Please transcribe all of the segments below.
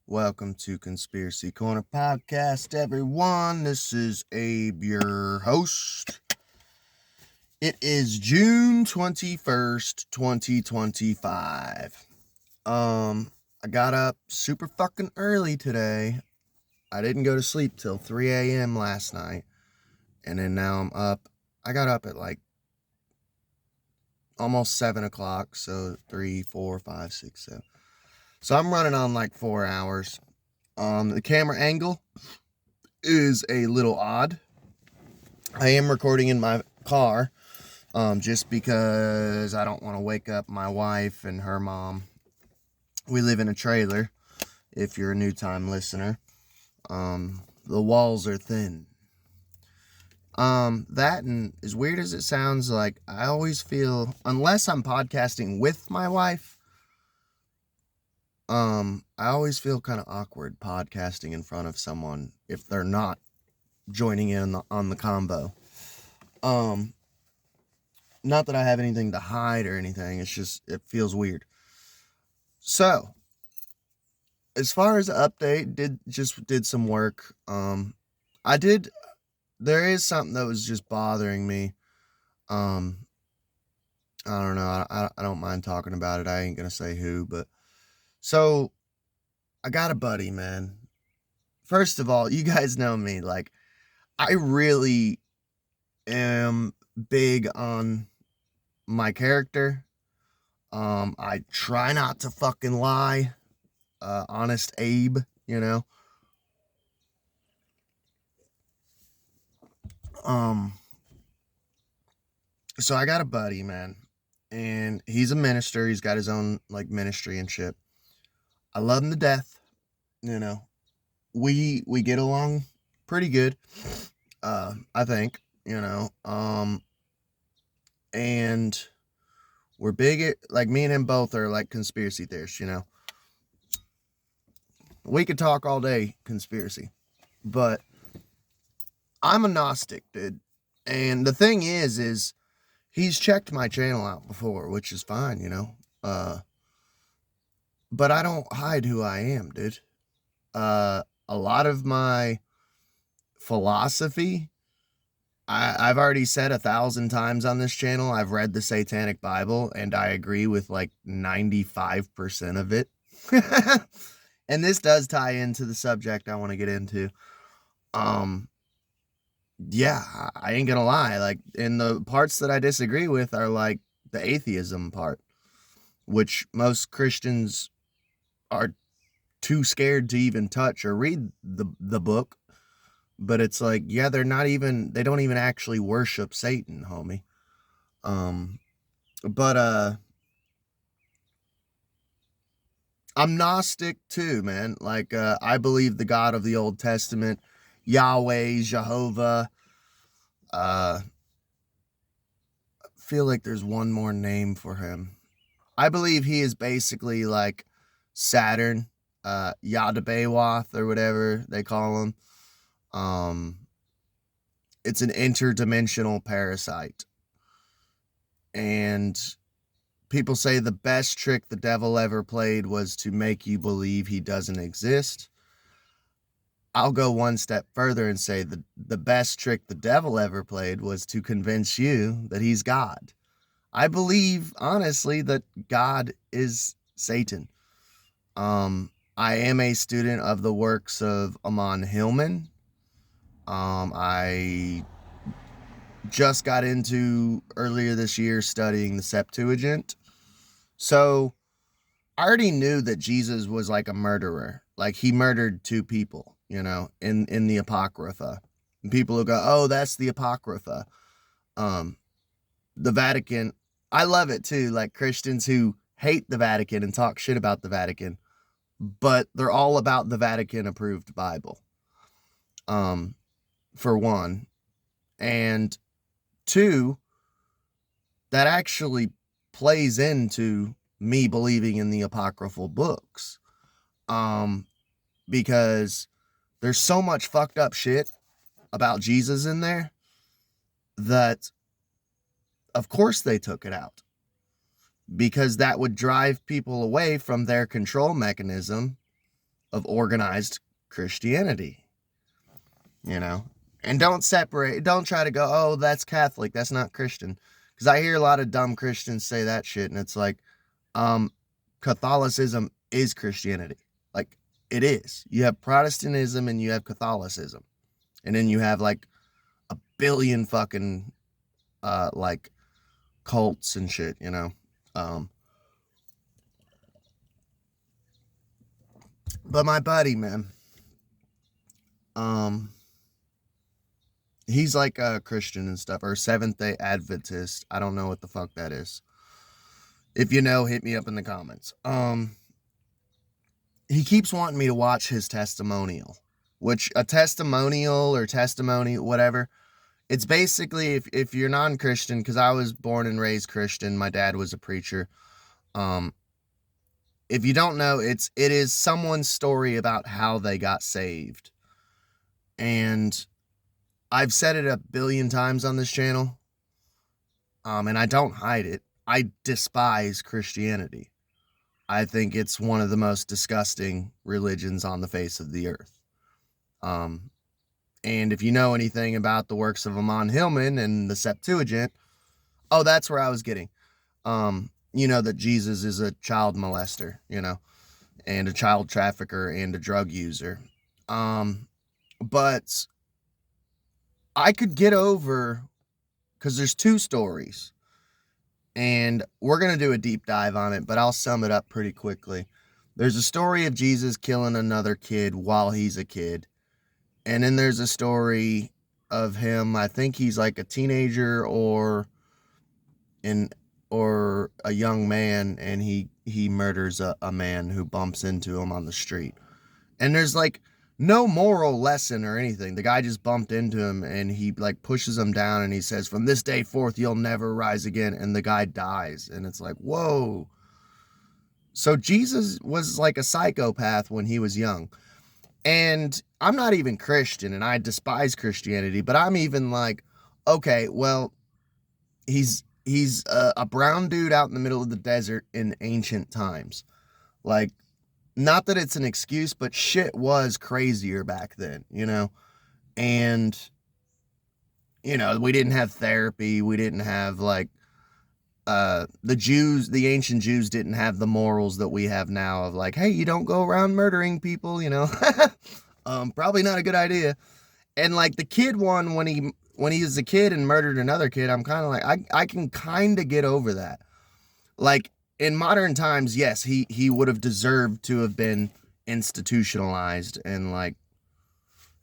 Welcome to Conspiracy Corner Podcast, everyone. This is Abe, your host. It is June 21st, 2025. I got up super fucking early today. I didn't go to sleep till 3 a.m. last night. And then now I'm up. I got up at like almost 7 o'clock. So 3, 4, 5, 6, 7. So I'm running on like 4 hours. The camera angle is a little odd. I am recording in my car, just because I don't want to wake up my wife and her mom. We live in a trailer, if you're a new time listener. The walls are thin. That, and as weird as it sounds, like, I always feel, unless I'm podcasting with my wife, I always feel kind of awkward podcasting in front of someone if they're not joining in on the convo. Not that I have anything to hide or anything. It's just, it feels weird. So, as far as the update, did some work. There is something that was just bothering me. I don't know. I don't mind talking about it. I ain't gonna say who, but so I got a buddy, man. First of all, you guys know me. Like, I really am big on my character. I try not to fucking lie. Honest Abe, you know. So I got a buddy, man, and he's a minister. He's got his own like ministry and shit. I love him to death. You know, we get along pretty good. I think, and we're big at, like, me and him both are like conspiracy theorists. We could talk all day conspiracy, but I'm a Gnostic, dude. And the thing is he's checked my channel out before, which is fine, but I don't hide who I am, dude. A lot of my philosophy, I've already said 1,000 times on this channel. I've read the Satanic Bible, and I agree with like 95% of it. And this does tie into the subject I want to get into. Yeah, I ain't gonna lie. Like, in the parts that I disagree with are like the atheism part, which most Christians are too scared to even touch or read the book. But it's like, yeah, they don't even actually worship Satan, homie. But I'm Gnostic too, man. Like, I believe the God of the Old Testament, Yahweh, Jehovah. I feel like there's one more name for him. I believe he is basically like Saturn, Yadabawath or whatever they call him. It's an interdimensional parasite. And people say the best trick the devil ever played was to make you believe he doesn't exist. I'll go one step further and say the best trick the devil ever played was to convince you that he's God. I believe, honestly, that God is Satan. I am a student of the works of Amon Hillman. I just got into earlier this year studying the Septuagint. So I already knew that Jesus was like a murderer. Like, he murdered 2 people, in the Apocrypha. And people will go, oh, that's the Apocrypha. The Vatican, I love it too. Like, Christians who hate the Vatican and talk shit about the Vatican, but they're all about the Vatican approved Bible. For one. And 2, that actually plays into me believing in the apocryphal books. Because there's so much fucked up shit about Jesus in there that of course they took it out, because that would drive people away from their control mechanism of organized Christianity, you know? And don't try to go, oh, that's Catholic, that's not Christian. Because I hear a lot of dumb Christians say that shit, and it's like, Catholicism is Christianity. Like, it is. You have Protestantism and you have Catholicism. And then you have like a billion fucking like cults and shit, you know. But my buddy, man, he's like a Christian and stuff, or Seventh-day Adventist. I don't know what the fuck that is. If you know, hit me up in the comments. He keeps wanting me to watch his testimonial, which a testimonial or testimony, whatever. It's basically, if you're non-Christian, because I was born and raised Christian, my dad was a preacher. If you don't know, it is someone's story about how they got saved. And I've said it a billion times on this channel. And I don't hide it. I despise Christianity. I think it's one of the most disgusting religions on the face of the earth. And if you know anything about the works of Amon Hillman and the Septuagint, oh, that's where I was getting. You know that Jesus is a child molester, you know, and a child trafficker and a drug user. But I could get over, because there's two stories. And we're going to do a deep dive on it, but I'll sum it up pretty quickly. There's a story of Jesus killing another kid while he's a kid. And then there's a story of him, I think he's like a teenager or a young man, and he murders a man who bumps into him on the street. And there's like no moral lesson or anything. The guy just bumped into him and he like pushes him down and he says, "From this day forth, you'll never rise again." And the guy dies. And it's like, whoa. So Jesus was like a psychopath when he was young. And I'm not even Christian and I despise Christianity, but I'm even like, okay, well, he's a brown dude out in the middle of the desert in ancient times. Like, not that it's an excuse, but shit was crazier back then, you know? And, you know, we didn't have therapy. We didn't have, like, the ancient Jews didn't have the morals that we have now of, like, hey, you don't go around murdering people, you know? Probably not a good idea. And, like, the kid one, when he was a kid and murdered another kid, I'm kind of like, I can kind of get over that. Like, in modern times, yes, he would have deserved to have been institutionalized and like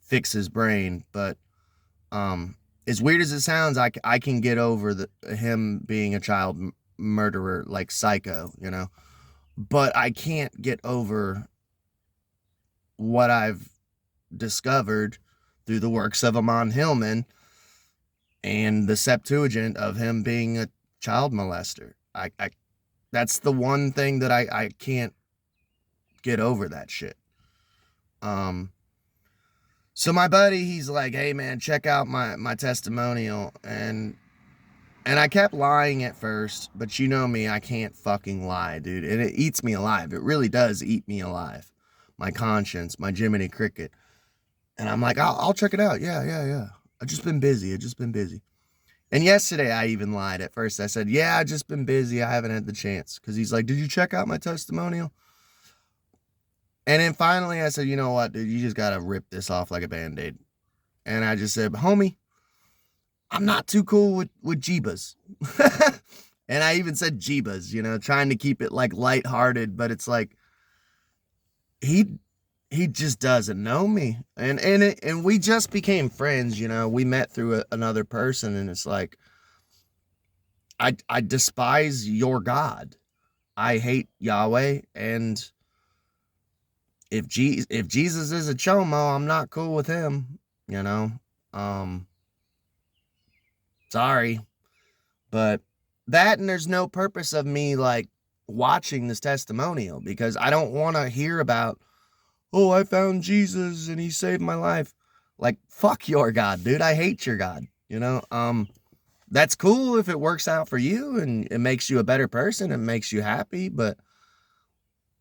fix his brain. But as weird as it sounds, I can get over him being a child murderer, like psycho, you know. But I can't get over what I've discovered through the works of Amon Hillman and the Septuagint of him being a child molester. That's the one thing that I can't get over that shit. So my buddy, he's like, hey man, check out my testimonial. And I kept lying at first, but you know me, I can't fucking lie, dude. And it eats me alive. It really does eat me alive. My conscience, my Jiminy Cricket. And I'm like, I'll check it out. Yeah. I've just been busy. And yesterday I even lied. At first I said, yeah, I've just been busy. I haven't had the chance. Because he's like, did you check out my testimonial? And then finally I said, you know what, dude, you just got to rip this off like a Band-Aid. And I just said, homie, I'm not too cool with Jeebas. And I even said Jeebas, you know, trying to keep it like lighthearted. But it's like, he just doesn't know me. And we just became friends, you know. We met through another person, and it's like, I despise your God. I hate Yahweh, and if Jesus is a chomo, I'm not cool with him, you know. Sorry. But that, and there's no purpose of me like watching this testimonial, because I don't want to hear about, oh, I found Jesus and he saved my life. Like, fuck your God, dude. I hate your God, you know? That's cool if it works out for you and it makes you a better person and makes you happy, but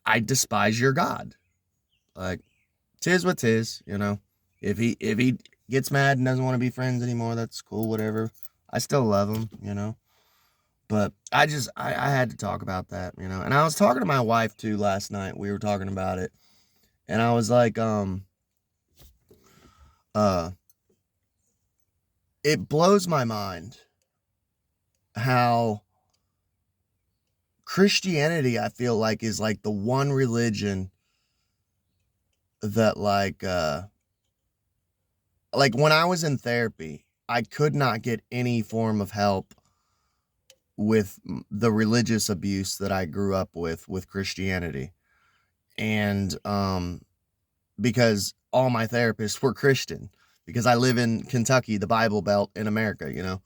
I despise your God. Like, tis what tis, you know. If he gets mad and doesn't want to be friends anymore, that's cool, whatever. I still love him, you know. But I had to talk about that, you know. And I was talking to my wife too last night. We were talking about it. And I was like, uh it blows my mind how Christianity, I feel is like the one religion that like when I was in therapy, I could not get any form of help with the religious abuse that I grew up with Christianity. And because all my therapists were Christian, because I live in Kentucky, the Bible Belt in America, you know.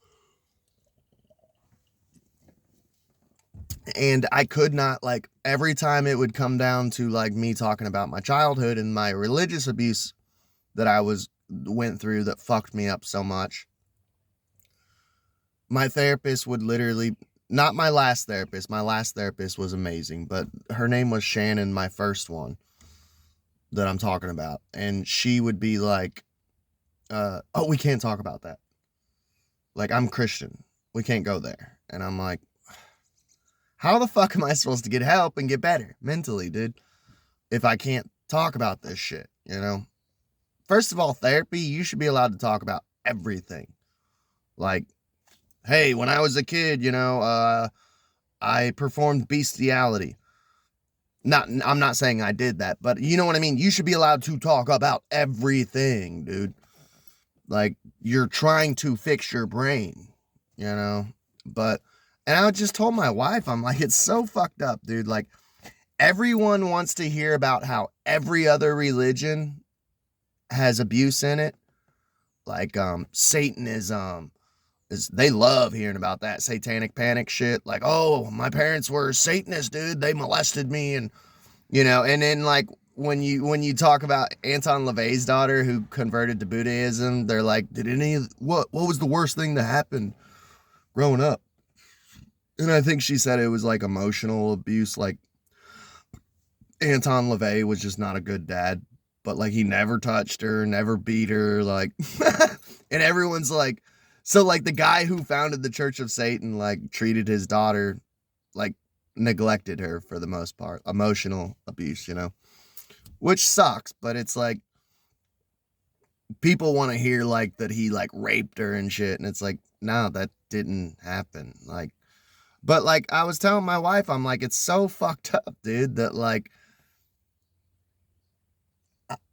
And I could not, like, every time it would come down to like me talking about my childhood and my religious abuse that I went through that fucked me up so much, my therapist would literally, not my last therapist was amazing, but her name was Shannon, my first one that I'm talking about. And she would be like, oh, we can't talk about that. Like, I'm Christian. We can't go there. And I'm like, how the fuck am I supposed to get help and get better mentally, dude, if I can't talk about this shit, you know? First of all, therapy, you should be allowed to talk about everything. Like, hey, when I was a kid, you know, I performed bestiality. I'm not saying I did that, but you know what I mean? You should be allowed to talk about everything, dude. Like, you're trying to fix your brain, you know? And I just told my wife, I'm like, it's so fucked up, dude. Like, everyone wants to hear about how every other religion has abuse in it. Like, Satanism, they love hearing about that satanic panic shit. Like, oh, my parents were Satanists, dude. They molested me. And, you know, and then like when you talk about Anton LaVey's daughter who converted to Buddhism, they're like, what was the worst thing that happened growing up? And I think she said it was like emotional abuse. Like, Anton LaVey was just not a good dad, but like he never touched her, never beat her. Like, and everyone's like, so like the guy who founded the Church of Satan, like, treated his daughter, like, neglected her for the most part. Emotional abuse, you know, which sucks, but it's like, people want to hear like that he like raped her and shit. And it's like, no, that didn't happen. Like, but like I was telling my wife, I'm like, it's so fucked up, dude, that like,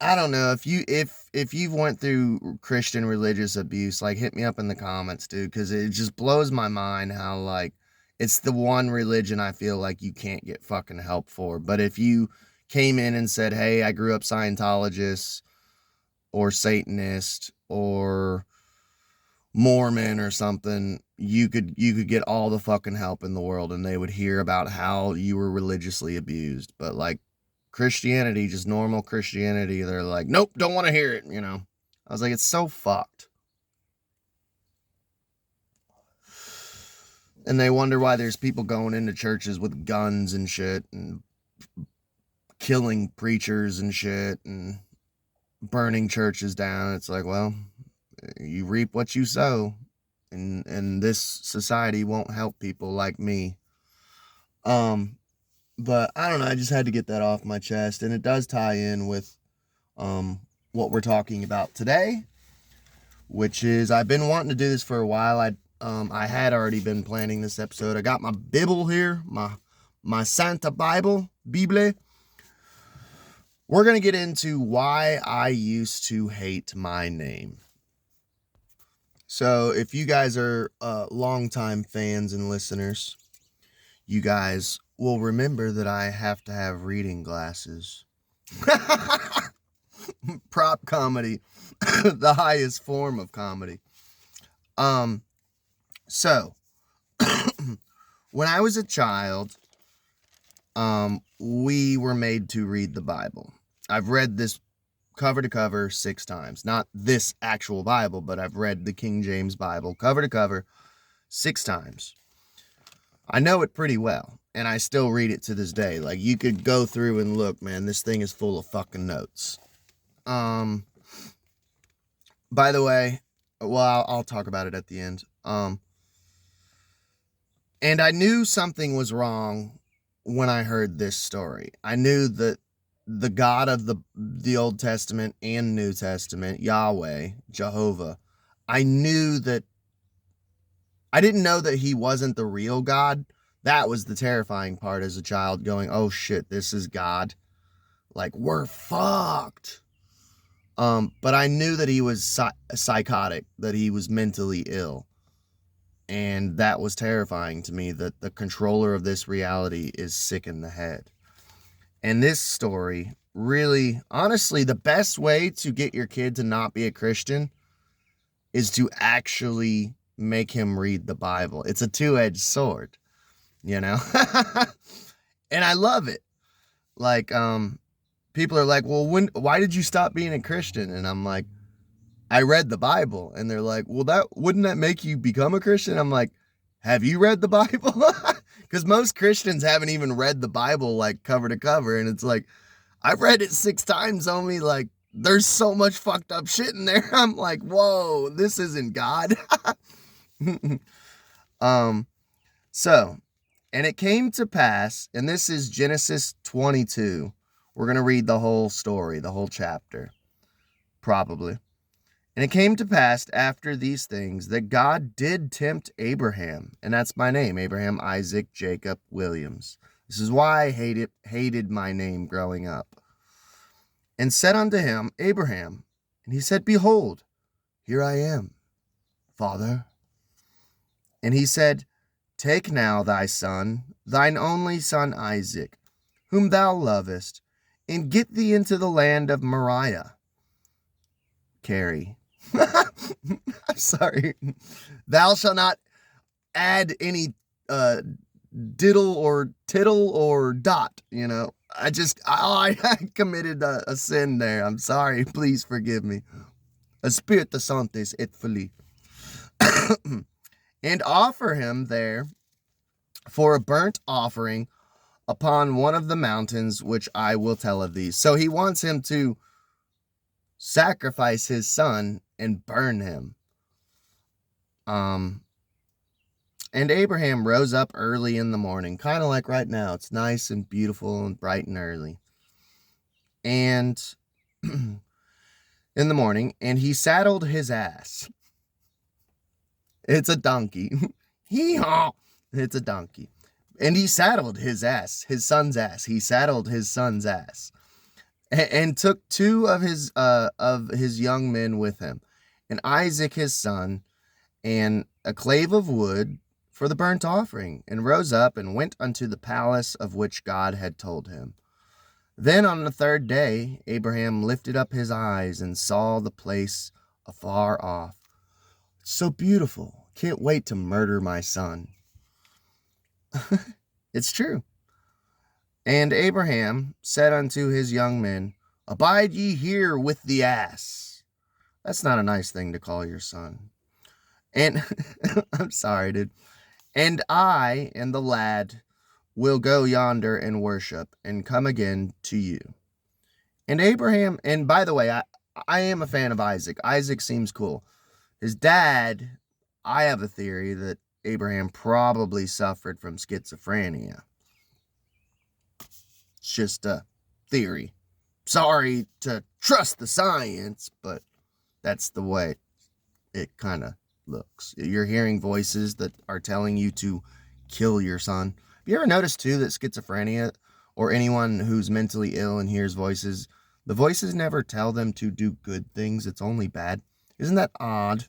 I don't know if you've went through Christian religious abuse, like, hit me up in the comments, dude, because it just blows my mind how like it's the one religion I feel like you can't get fucking help for. But if you came in and said, hey, I grew up Scientologist or Satanist or Mormon or something, you could get all the fucking help in the world and they would hear about how you were religiously abused. But like Christianity, just normal Christianity, they're like, nope, don't want to hear it, you know. I was like, it's so fucked. And they wonder why there's people going into churches with guns and shit and killing preachers and shit and burning churches down. It's like, well, you reap what you sow, and this society won't help people like me. But I don't know, I just had to get that off my chest, and it does tie in with what we're talking about today, which is, I've been wanting to do this for a while. I had already been planning this episode. I got my Bible here, my Santa Bible. We're going to get into why I used to hate my name. So if you guys are longtime fans and listeners, you guys will remember that I have to have reading glasses. Prop comedy, the highest form of comedy. So when I was a child, we were made to read the Bible. I've read this cover to cover 6 times. Not this actual Bible, but I've read the King James Bible cover to cover 6 times. I know it pretty well. and I still read it to this day. Like, you could go through and look, man, this thing is full of fucking notes. By the way, well, I'll talk about it at the end. And I knew something was wrong when I heard this story. I knew that the God of the Old Testament and New Testament, Yahweh, Jehovah, I knew that I didn't know that he wasn't the real God. That was the terrifying part as a child, going, oh shit, this is God. Like, we're fucked. But I knew that he was psychotic, that he was mentally ill. And that was terrifying to me, that the controller of this reality is sick in the head. And this story really, honestly, the best way to get your kid to not be a Christian is to actually make him read the Bible. It's a two-edged sword, you know? And I love it. Like, people are like, well, why did you stop being a Christian? And I'm like, I read the Bible. And they're like, well, wouldn't that make you become a Christian? I'm like, have you read the Bible? Because most Christians haven't even read the Bible, like, cover to cover. And it's like, I've read it 6 times only. Like, there's so much fucked up shit in there. I'm like, whoa, this isn't God. So, and it came to pass, and this is Genesis 22. We're going to read the whole story, the whole chapter, probably. And it came to pass after these things that God did tempt Abraham, and that's my name, Abraham Isaac Jacob Williams. This is why I hated my name growing up. And said unto him, Abraham, and he said, behold, here I am, Father. And he said, take now thy son, thine only son Isaac, whom thou lovest, and get thee into the land of Moriah. Carrie. I'm sorry. Thou shalt not add any diddle or tittle or dot, you know. I committed a sin there. I'm sorry. Please forgive me. Espírito Santo et Fili. And offer him there for a burnt offering upon one of the mountains which I will tell of thee. So he wants him to sacrifice his son and burn him. And Abraham rose up early in the morning, kind of like right now. It's nice and beautiful and bright and early. And in the morning, and he saddled his ass. It's a donkey. Hee-haw! It's a donkey. And he saddled his ass, his son's ass. He saddled his son's ass. And took 2 of his young men with him, and Isaac his son, and a clave of wood for the burnt offering, and rose up and went unto the palace of which God had told him. Then on the 3rd day, Abraham lifted up his eyes and saw the place afar off. It's so beautiful. Can't wait to murder my son. It's true. And Abraham said unto his young men, abide ye here with the ass. That's not a nice thing to call your son. And I'm sorry, dude. And I and the lad will go yonder and worship and come again to you. And Abraham, and by the way, I am a fan of Isaac. Isaac seems cool. His dad, I have a theory that Abraham probably suffered from schizophrenia. It's just a theory. Sorry to trust the science, but that's the way it kind of looks. You're hearing voices that are telling you to kill your son. Have you ever noticed, too, that schizophrenia, or anyone who's mentally ill and hears voices, the voices never tell them to do good things. It's only bad. Isn't that odd?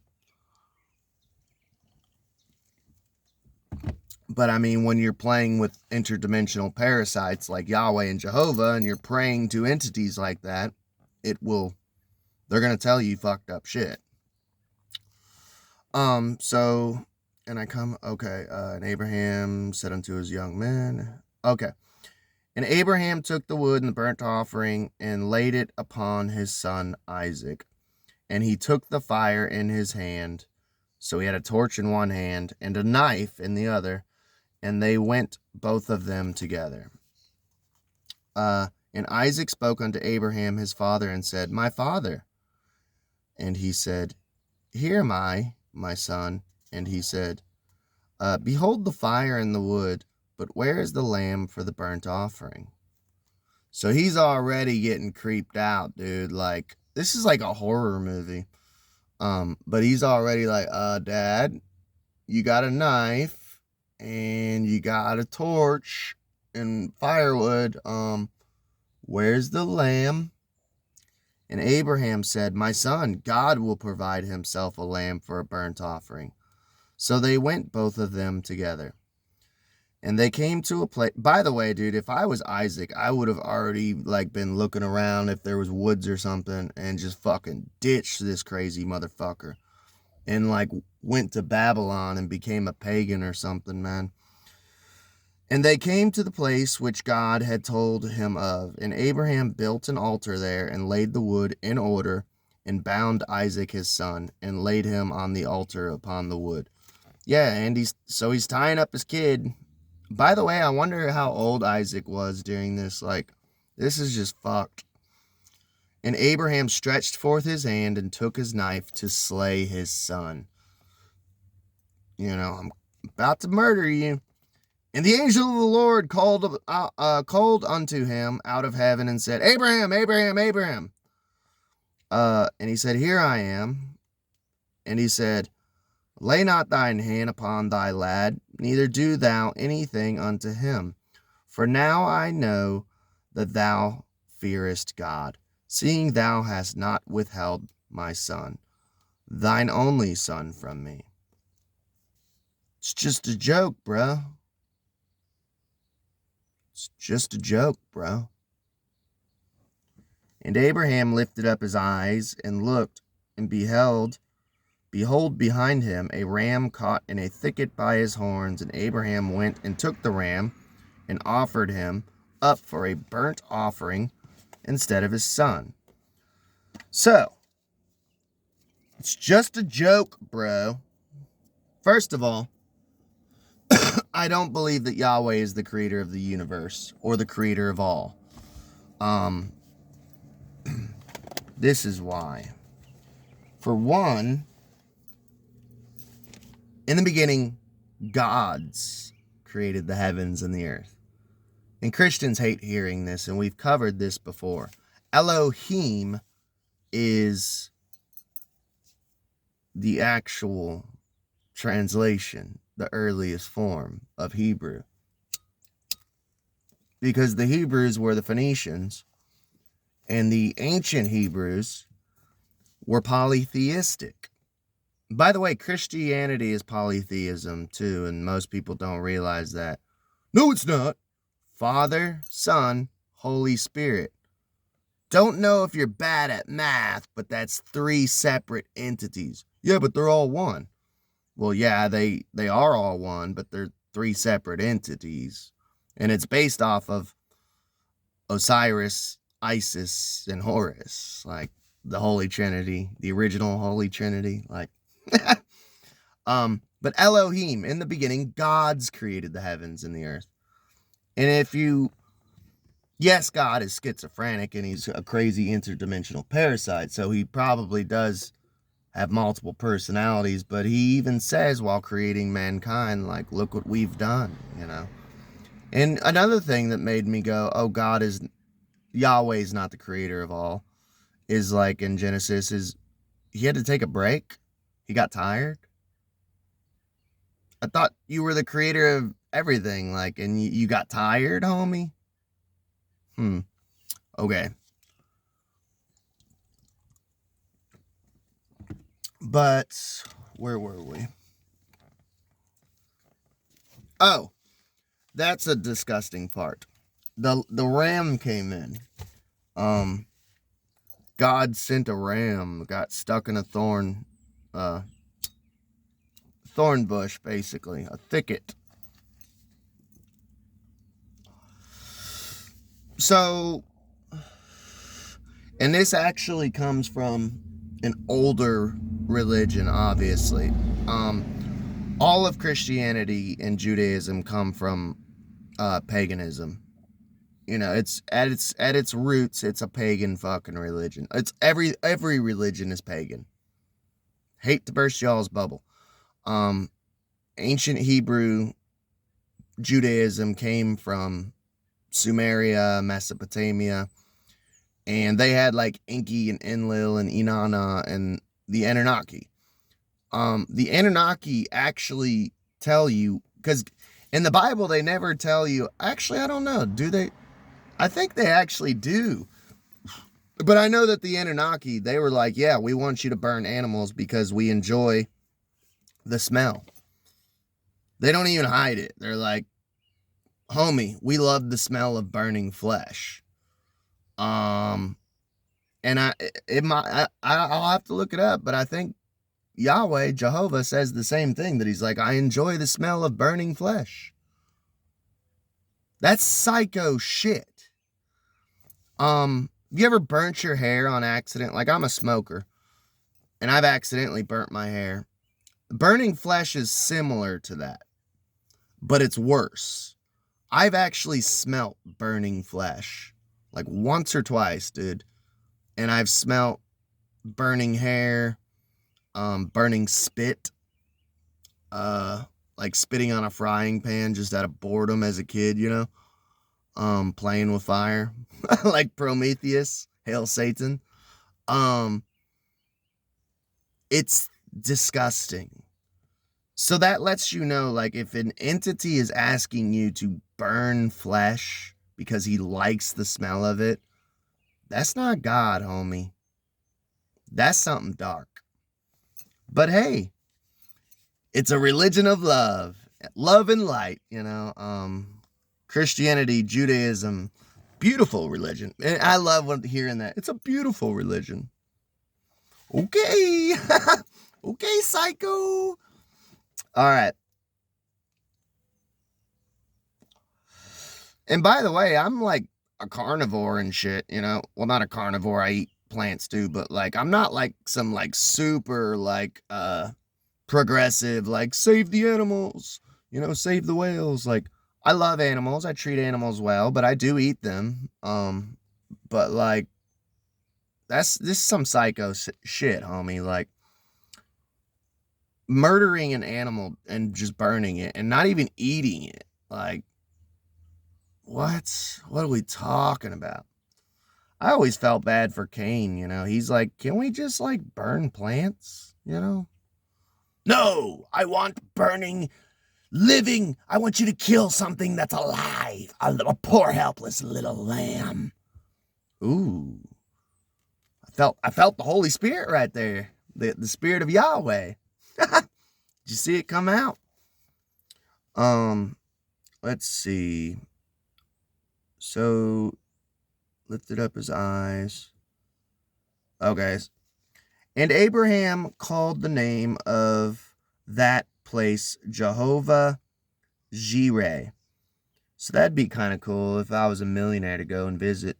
But I mean, when you're playing with interdimensional parasites like Yahweh and Jehovah, and you're praying to entities like that, they're going to tell you fucked up shit. And Abraham said unto his young men, okay. And Abraham took the wood and the burnt offering and laid it upon his son Isaac. And he took the fire in his hand. So he had a torch in one hand and a knife in the other. and they went both of them together. And Isaac spoke unto Abraham his father, and said, My father. And he said, Here am I, my son. And he said, Behold the fire and the wood, but where is the lamb for the burnt offering? So he's already getting creeped out, dude. Like, this is like a horror movie. But he's already like, Dad, you got a knife and you got a torch and firewood. Where's the lamb? And Abraham said, My son, God will provide himself a lamb for a burnt offering. So they went both of them together. And they came to a place. By the way, dude, if I was Isaac, I would have already like been looking around if there was woods or something and just fucking ditched this crazy motherfucker and like went to Babylon and became a pagan or something, man. And they came to the place which God had told him of. And Abraham built an altar there and laid the wood in order and bound Isaac his son and laid him on the altar upon the wood. Yeah, and he's tying up his kid. By the way, I wonder how old Isaac was during this. Like, this is just fucked. And Abraham stretched forth his hand and took his knife to slay his son. You know, I'm about to murder you. And the angel of the Lord called unto him out of heaven and said, Abraham, Abraham, Abraham. And he said, Here I am. And he said, Lay not thine hand upon thy lad, neither do thou anything unto him. For now I know that thou fearest God, seeing thou hast not withheld my son, thine only son, from me. It's just a joke, bro. It's just a joke, bro. And Abraham lifted up his eyes and looked, and behold, behind him a ram caught in a thicket by his horns. And Abraham went and took the ram and offered him up for a burnt offering instead of his son. So, it's just a joke, bro. First of all, I don't believe that Yahweh is the creator of the universe or the creator of all. This is why. For one, in the beginning, gods created the heavens and the earth. And Christians hate hearing this, and we've covered this before. Elohim is the actual translation, the earliest form of Hebrew. Because the Hebrews were the Phoenicians, and the ancient Hebrews were polytheistic. By the way, Christianity is polytheism too, and most people don't realize that. No, it's not. Father, Son, Holy Spirit. Don't know if you're bad at math, but that's 3 separate entities. Yeah, but they're all one. Well, yeah, they are all one, but they're 3 separate entities. And it's based off of Osiris, Isis, and Horus. Like the Holy Trinity, the original Holy Trinity. Like, but Elohim, in the beginning, gods created the heavens and the earth. And yes, God is schizophrenic and he's a crazy interdimensional parasite, so he probably does have multiple personalities, but he even says while creating mankind, like, look what we've done, you know. And another thing that made me go, oh, Yahweh's not the creator of all, is like in Genesis, is he had to take a break. He got tired. I thought you were the creator of everything, like, and you got tired, homie? Okay. But where were we? Oh, that's a disgusting part. The ram came in. God sent a ram, got stuck in a thorn bush, basically, a thicket. So, and this actually comes from an older religion, obviously. all of Christianity and Judaism come from paganism. You know, it's at its roots, it's a pagan fucking religion. It's every religion is pagan. Hate to burst y'all's bubble. Ancient Hebrew Judaism came from Sumeria, Mesopotamia, and they had like Enki and Enlil and Inanna and the Anunnaki. The Anunnaki actually tell you, because in the Bible they never tell you. Actually, I don't know. Do they? I think they actually do. But I know that the Anunnaki, they were like, yeah, we want you to burn animals because we enjoy the smell. They don't even hide it. They're like, homie, we love the smell of burning flesh. And I'll have to look it up, but I think Yahweh, Jehovah, says the same thing, that he's like, I enjoy the smell of burning flesh. That's psycho shit. You ever burnt your hair on accident? Like, I'm a smoker, and I've accidentally burnt my hair. Burning flesh is similar to that, but it's worse. I've actually smelt burning flesh, like once or twice, dude. And I've smelt burning hair, burning spit, like spitting on a frying pan just out of boredom as a kid, you know, playing with fire, like Prometheus, hail Satan. It's disgusting. So that lets you know, like, if an entity is asking you to burn flesh because he likes the smell of it, that's not God, homie. That's something dark. But hey, it's a religion of love and light, you know. Christianity, Judaism, beautiful religion. And I love hearing that. It's a beautiful religion. Okay. Okay, psycho. All right. And by the way, I'm like a carnivore and shit, you know. Well, not a carnivore. I eat plants too, but like, I'm not like some like super like progressive, like save the animals, you know, save the whales. Like, I love animals. I treat animals well, but I do eat them. But like, this is some psycho shit, homie. Like, murdering an animal and just burning it and not even eating it. Like, what are we talking about? I always felt bad for Cain, you know. He's like, can we just like burn plants, you know? No, I want burning, living. I want you to kill something that's alive. A poor helpless little lamb. Ooh. I felt the Holy Spirit right there. The Spirit of Yahweh. Did you see it come out? Let's see. So, lifted up his eyes. Okay. And Abraham called the name of that place Jehovah Jireh. So that'd be kind of cool if I was a millionaire to go and visit.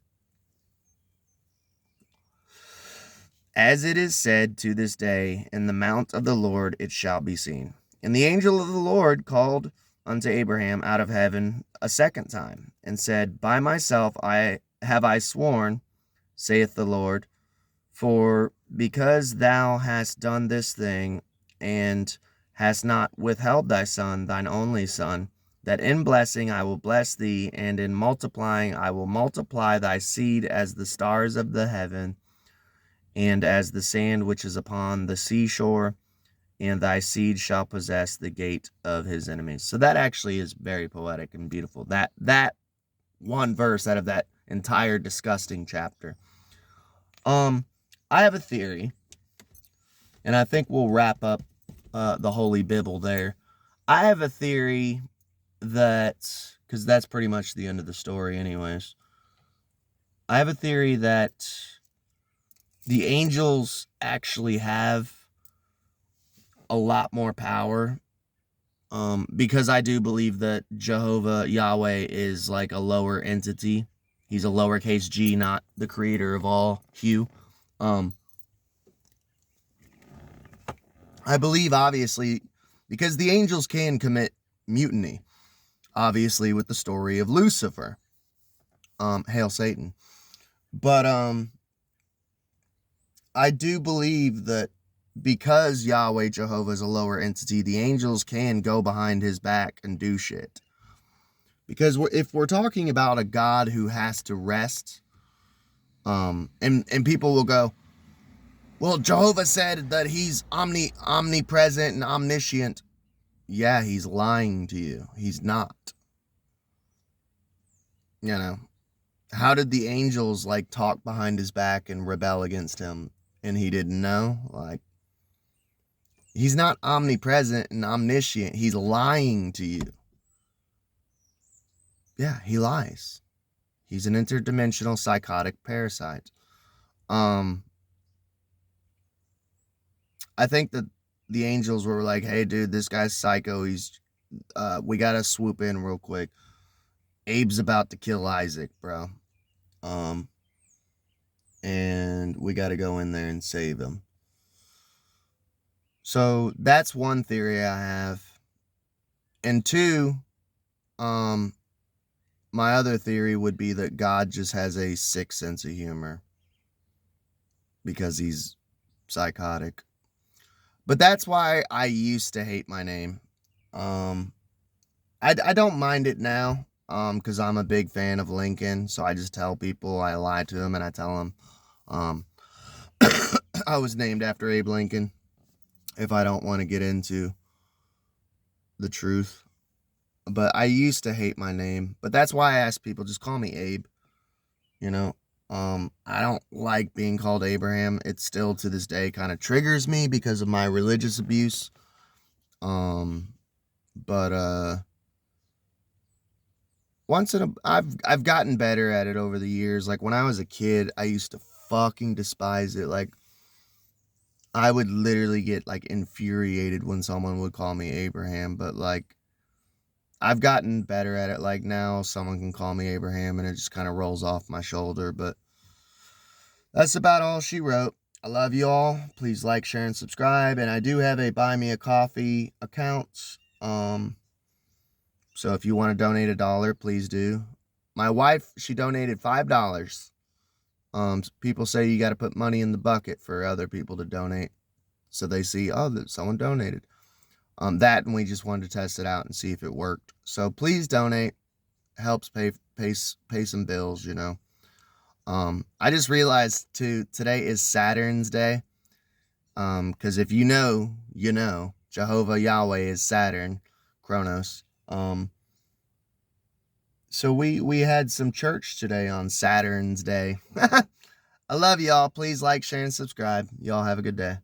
As it is said to this day, in the mount of the Lord it shall be seen. And the angel of the Lord called unto Abraham out of heaven a second time, and said, by myself I sworn, saith the Lord, for because thou hast done this thing, and hast not withheld thy son, thine only son, that in blessing I will bless thee, and in multiplying I will multiply thy seed as the stars of the heaven, and as the sand which is upon the seashore, and thy seed shall possess the gate of his enemies. So that actually is very poetic and beautiful. That one verse out of that entire disgusting chapter. I have a theory, and I think we'll wrap up the Holy Bible there. I have a theory that, because that's pretty much the end of the story anyways. I have a theory that the angels actually have a lot more power, because I do believe that Jehovah Yahweh is like a lower entity. He's a lowercase g, not the creator of all hue. I believe obviously because the angels can commit mutiny, obviously with the story of Lucifer. Hail Satan. But I do believe that because Yahweh Jehovah is a lower entity, the angels can go behind his back and do shit. Because if we're talking about a God who has to rest, and people will go, well, Jehovah said that he's omnipresent and omniscient. Yeah, he's lying to you. He's not. You know, how did the angels like talk behind his back and rebel against him and he didn't know? Like, he's not omnipresent and omniscient. He's lying to you. Yeah, he lies. He's an interdimensional psychotic parasite. I think that the angels were like, hey, dude, this guy's psycho. We got to swoop in real quick. Abe's about to kill Isaac, bro. And we got to go in there and save him. So that's one theory I have. And two, my other theory would be that God just has a sick sense of humor because he's psychotic. But that's why I used to hate my name. I don't mind it now, because I'm a big fan of Lincoln. So I just tell people, I lie to them, and I tell them, I was named after Abe Lincoln if I don't want to get into the truth. But I used to hate my name. But that's why I ask people, just call me Abe. You know, I don't like being called Abraham. It still to this day kind of triggers me because of my religious abuse. But I've gotten better at it over the years. Like when I was a kid, I used to fucking despise it. Like I would literally get like infuriated when someone would call me Abraham, but like I've gotten better at it. Like now someone can call me Abraham and it just kind of rolls off my shoulder. But that's about all she wrote. I love you all. Please like, share, and subscribe. And I do have a Buy Me a Coffee account. So if you want to donate $1, please do. My wife, she donated $5. People say you got to put money in the bucket for other people to donate, so they see, oh, that someone donated. That, and we just wanted to test it out and see if it worked. So please donate. Helps pay some bills, you know. I just realized too, today is Saturn's day. Because if you know, you know, Jehovah Yahweh is Saturn, Kronos. So we had some church today on Saturn's day. I love y'all. Please like, share, and subscribe. Y'all have a good day.